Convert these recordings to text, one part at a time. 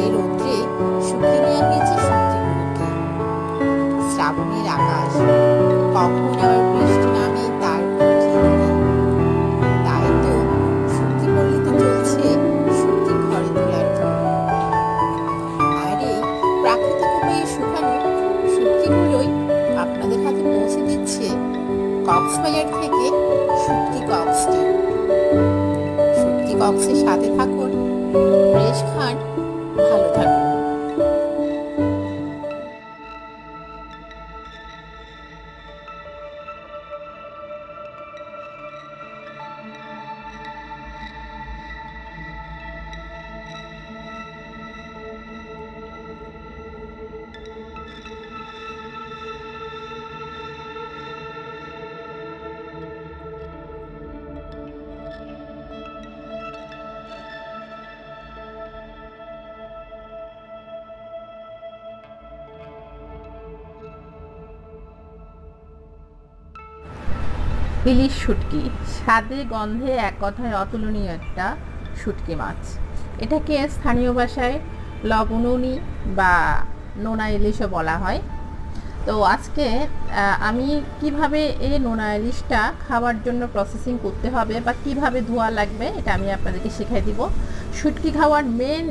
বাইরে রৌদ্রে শুকিয়ে নেওয়া হয়েছে সবজিগুলোকে। শ্রাবণের আকাশ কখন আবার বৃষ্টি নামে তার কোনো ঠিক নেই। তাই তো শুটকি পল্লীতে চলছে শুটকি ঘরে তোলার জন্য। আর এই প্রাকৃতিক উপায়ে শুকানো শুটকিগুলোই আপনাদের হাতে পৌঁছে দিচ্ছে কক্সবাজার থেকে শুটকি কক্সটি। শুটকি কক্সের সাথে থাকুন, ফ্রেশ খান, ভালো থাকুন। ইলিশ শুটকি স্বাদে গন্ধে এক কথায় অতুলনীয় একটা শুটকি মাছ। এটাকে স্থানীয় ভাষায় লবণনী বা নোনা ইলিশও বলা হয়। তো আজকে আমি কিভাবে এই নোনা ইলিশটা খাওয়ার জন্য প্রসেসিং করতে হবে বা কিভাবে ধোয়া লাগবে এটা আমি আপনাদেরকে শিখিয়ে দিব। শুটকি খাওয়ার মেন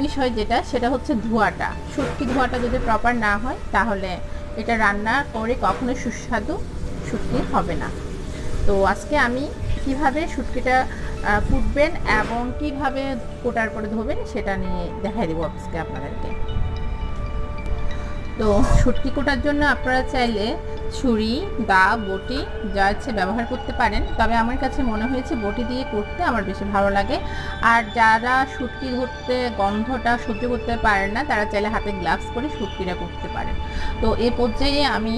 বিষয় যেটা সেটা হচ্ছে ধোয়াটা। শুটকি ধোয়াটা যদি প্রপার না হয় তাহলে এটা রান্না করে কখনো সুস্বাদু শুটকি হবে না। তো আজকে আমি কিভাবে শুটকিটা কুটবেন এবং কিভাবে কোটার পরে ধোবেন সেটা নিয়ে দেখাই দেবো আজকে আপনাদেরকে। তো শুটকি কোটার জন্য আপনারা চাইলে ছুরি দা বটি যা ইচ্ছে ব্যবহার করতে পারেন, তবে আমার কাছে মনে হয়েছে বটি দিয়ে করতে আমার বেশি ভালো লাগে। আর যারা শুটকি ধরতে গন্ধটা সহ্য করতে পারেন না তারা চাইলে হাতে গ্লাভস পরে শুটকিটা করতে পারেন। তো এই পর্যায়ে আমি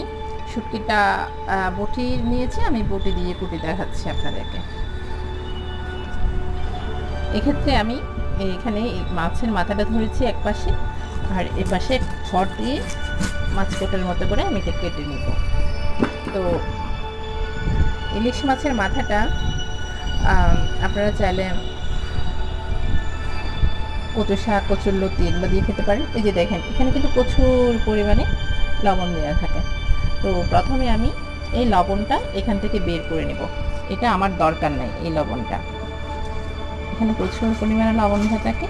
শুটকিটা বটি নিয়েছি, আমি বটি দিয়ে কুটি দেখাচ্ছি আপনাদেরকে। এক্ষেত্রে আমি এখানে মাছের মাথাটা ধরেছি এক পাশে, আর এ পাশে খড় দিয়ে মাছ কোটার মতো করে আমি এটা কেটে নিব। তো ইলিশ মাছের মাথাটা আপনারা চাইলে কচু শাক কচুরলতি এগুলো দিয়ে খেতে পারেন। এই যে দেখেন এখানে কিন্তু প্রচুর পরিমাণে লবণ দেওয়া থাকে। তো প্রথমে আমি এই লবণটা এখান থেকে বের করে নেব। এটা আমার দরকার নাই, এই লবণটা এখানে প্রচুর পরিমাণে লবণ হয়ে থাকে।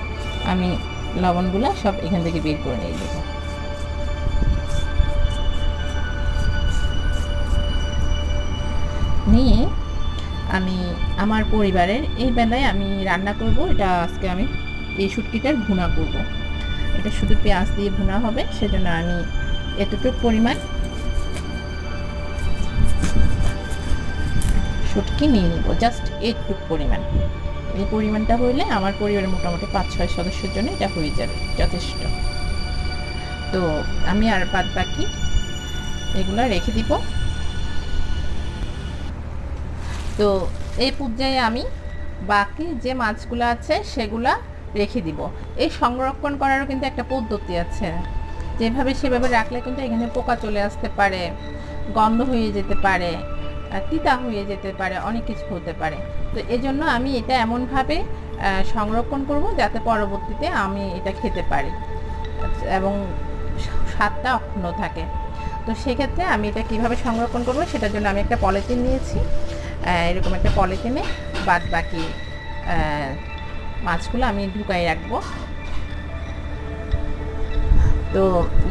আমি লবণগুলো সব এখান থেকে বের করে নিয়ে দেবো। নিয়ে আমি আমার পরিবারের এই বেলায় আমি রান্না করব। এটা আজকে আমি এই শুটকিটার ভুনা করব। এটা শুধু পেঁয়াজ দিয়ে ভুনা হবে, সেজন্য আমি এতটুকু পরিমাণ শুটকি নিয়ে নিব, জাস্ট এইটুকু পরিমাণ। এই পরিমাণটা হইলে আমার পরিবারের মোটামুটি 5-6 সদস্যের জন্য এটা হয়ে যাবে, যথেষ্ট। তো আমি আর বাদ বাকি এগুলো রেখে দিব। তো এই পর্যায়ে আমি বাকি যে মাছগুলো আছে সেগুলা রেখে দিব। এই সংরক্ষণ করারও কিন্তু একটা পদ্ধতি আছে, যেভাবে সেভাবে রাখলে কিন্তু এখানে পোকা চলে আসতে পারে, গন্ধ হয়ে যেতে পারে, তিতা হয়ে যেতে পারে, অনেক কিছু হতে পারে। তো এজন্য আমি এটা এমনভাবে সংরক্ষণ করব যাতে পরবর্তীতে আমি এটা খেতে পারি এবং স্বাদটা অক্ষুণ্ণ থাকে। তো সেক্ষেত্রে আমি এটা কিভাবে সংরক্ষণ করব সেটার জন্য আমি একটা পলিথিন নিয়েছি। এরকম একটা পলিথিনে বাদ বাকি মাছগুলো আমি ঢুকাই রাখবো। তো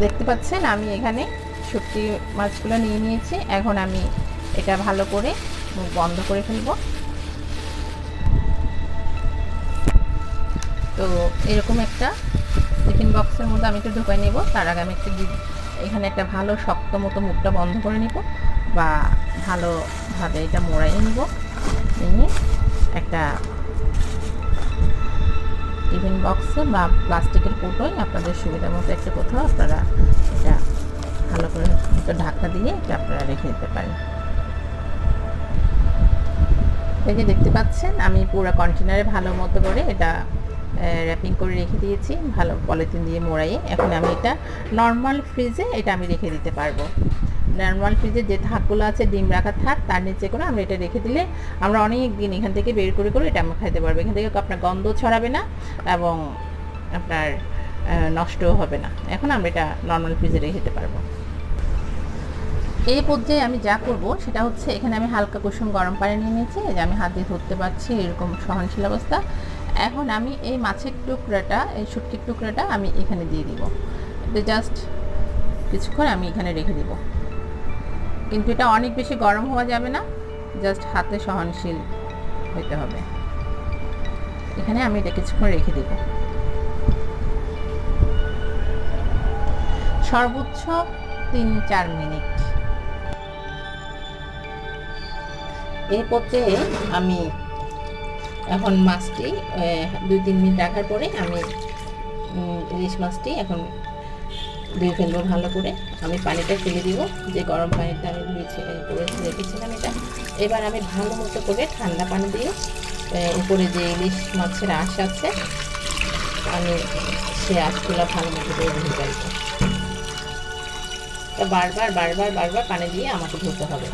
দেখতে পাচ্ছেন আমি এখানে শুটকি মাছগুলো নিয়ে নিয়েছি। এখন আমি এটা ভালো করে মুখ বন্ধ করে ফেলব। তো এরকম একটা টিফিন বক্সের মধ্যে আমি একটু ঢুকাই নেব। তার আগে আমি একটু এখানে একটা ভালো শক্ত মতো মুখটা বন্ধ করে নিব বা ভালোভাবে এটা মোড়াইয়ে নিব। নিয়ে একটা টিফিন বক্সে বা প্লাস্টিকের কৌটোয় আপনাদের সুবিধা মতো একটা কোথাও আপনারা এটা ভালো করে একটা ঢাকা দিয়ে এটা আপনারা রেখে দিতে পারেন। এই যে দেখতে পাচ্ছেন আমি পুরো কন্টেনারে ভালো মতো করে এটা র্যাপিং করে রেখে দিয়েছি, ভালো পলিথিন দিয়ে মোড়াইয়ে। এখন আমি এটা নর্মাল ফ্রিজে এটা আমি রেখে দিতে পারবো। নর্মাল ফ্রিজে যে থাকগুলো আছে ডিম রাখা থাক, তার নিচে করে আমরা এটা রেখে দিলে আমরা অনেক দিন এখান থেকে বের করে করে এটা আমরা খাইতে পারবো। এখান থেকে আপনার গন্ধ ছড়াবে না এবং আপনার নষ্টও হবে না। এখন আমরা এটা নর্মাল ফ্রিজে রেখে দিতে পারবো। এই পর্যায়ে আমি যা করব সেটা হচ্ছে, এখানে আমি হালকা কুসুম গরম পানি নিয়ে নিয়েছি, যে আমি হাত দিয়ে ধরতে পারছি এরকম সহনশীল অবস্থা। এখন আমি এই মাছের টুকরাটা, এই শুটকির টুকরাটা আমি এখানে দিয়ে দিব। এটা জাস্ট কিছুক্ষণ আমি এখানে রেখে দিব, কিন্তু এটা অনেক বেশি গরম হওয়া যাবে না, জাস্ট হাতে সহনশীল হইতে হবে। এখানে আমি এটা কিছুক্ষণ রেখে দিব, সর্বোচ্চ 3-4 মিনিট। এই পর্যায়ে আমি এখন মাছটি 2-3 মিনিট রাখার পরে আমি ইলিশ মাছটি এখন ধুয়ে ফেলবো ভালো করে। আমি পানিটা ফেলে দিব, যে গরম পানিটা আমি রেখেছিলাম এটা। এবার আমি ভালো মতো করে ঠান্ডা পানি দিয়ে উপরে যে ইলিশ মাছের আঁশ আছে, আমি সেই আঁশগুলো ভালো মতো করে ধুয়ে ফেলবো। তা বারবার বারবার বারবার পানি দিয়ে আমাকে ধুতে হবে।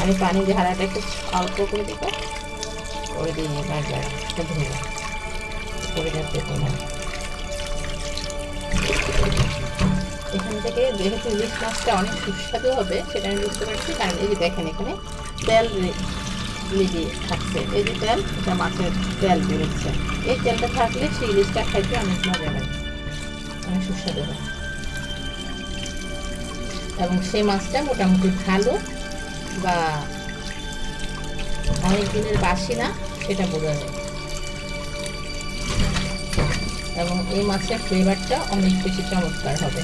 আমি পানি ঝাড়াটা একটু অল্প করে দিব, করে দিয়ে বারবার একটা ধুয়ে করে যাচ্ছে তোমার। এখান থেকে যেহেতু ইলিশ মাছটা অনেক সুস্বাদু হবে সেটা আমি বুঝতে পারছি, কারণ এই যে দেখেন এখানে তেল লেগে থাকছে, এই যে তেল, এটা মাছের তেল বেরোচ্ছে। এই তেলটা থাকলে সেই ইলিশটা খাইতে অনেক মজা হয়, অনেক সুস্বাদু হয়, এবং সেই মাছটা মোটামুটি ভালো বা অনেক দিনের বাসি না সেটা বোঝা যায়, এবং এই মাছের ফ্লেভারটা অনেক বেশি চমৎকার হবে।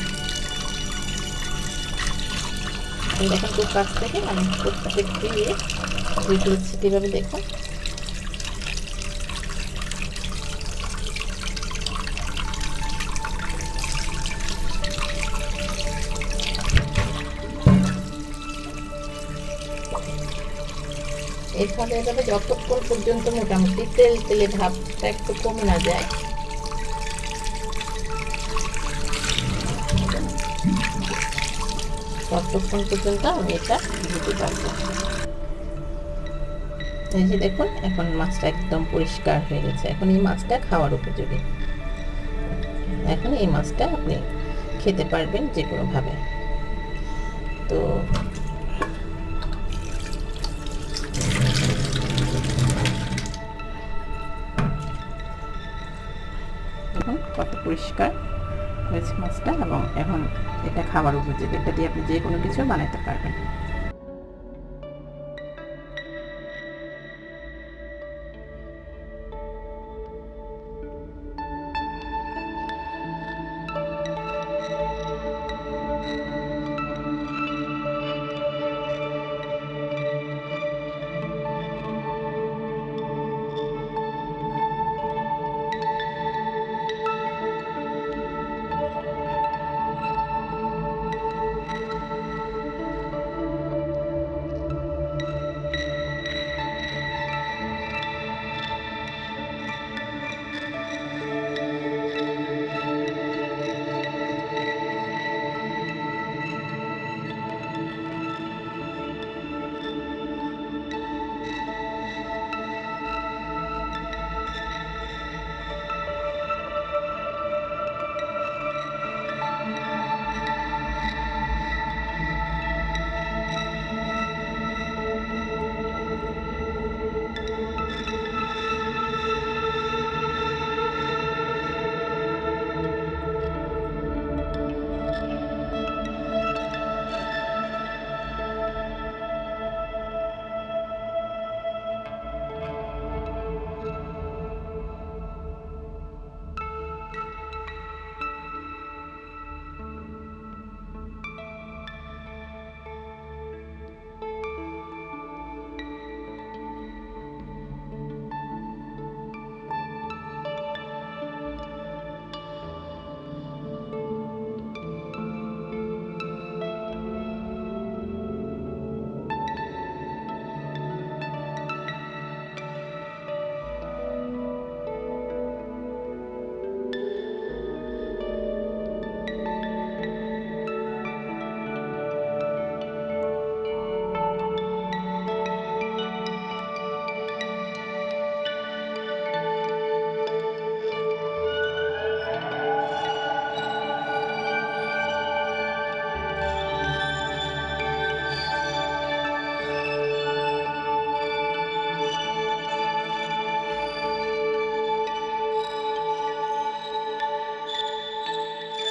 দেখুন খুব কাছ থেকে আমি প্রত্যেক দিয়ে ফেলছি, কীভাবে দেখুন। এভাবে এভাবে যতক্ষণ পর্যন্ত মোটামুটি তেল তেলে ভাবটা একটু কমে না যায়, ততক্ষণ পর্যন্ত আমি এটা দিতে পারবো। এই যে দেখুন এখন মাছটা একদম পরিষ্কার হয়ে গেছে। এখন এই মাছটা খাওয়ার উপযোগী। এখন এই মাছটা আপনি খেতে পারবেন যে কোনো ভাবে। তো দেখুন কত পরিষ্কার হয়েছে মাছটা, এবং এখন এটা খাবার উপযোগী। এটা দিয়ে আপনি যে কোনো কিছু বানাতে পারবেন।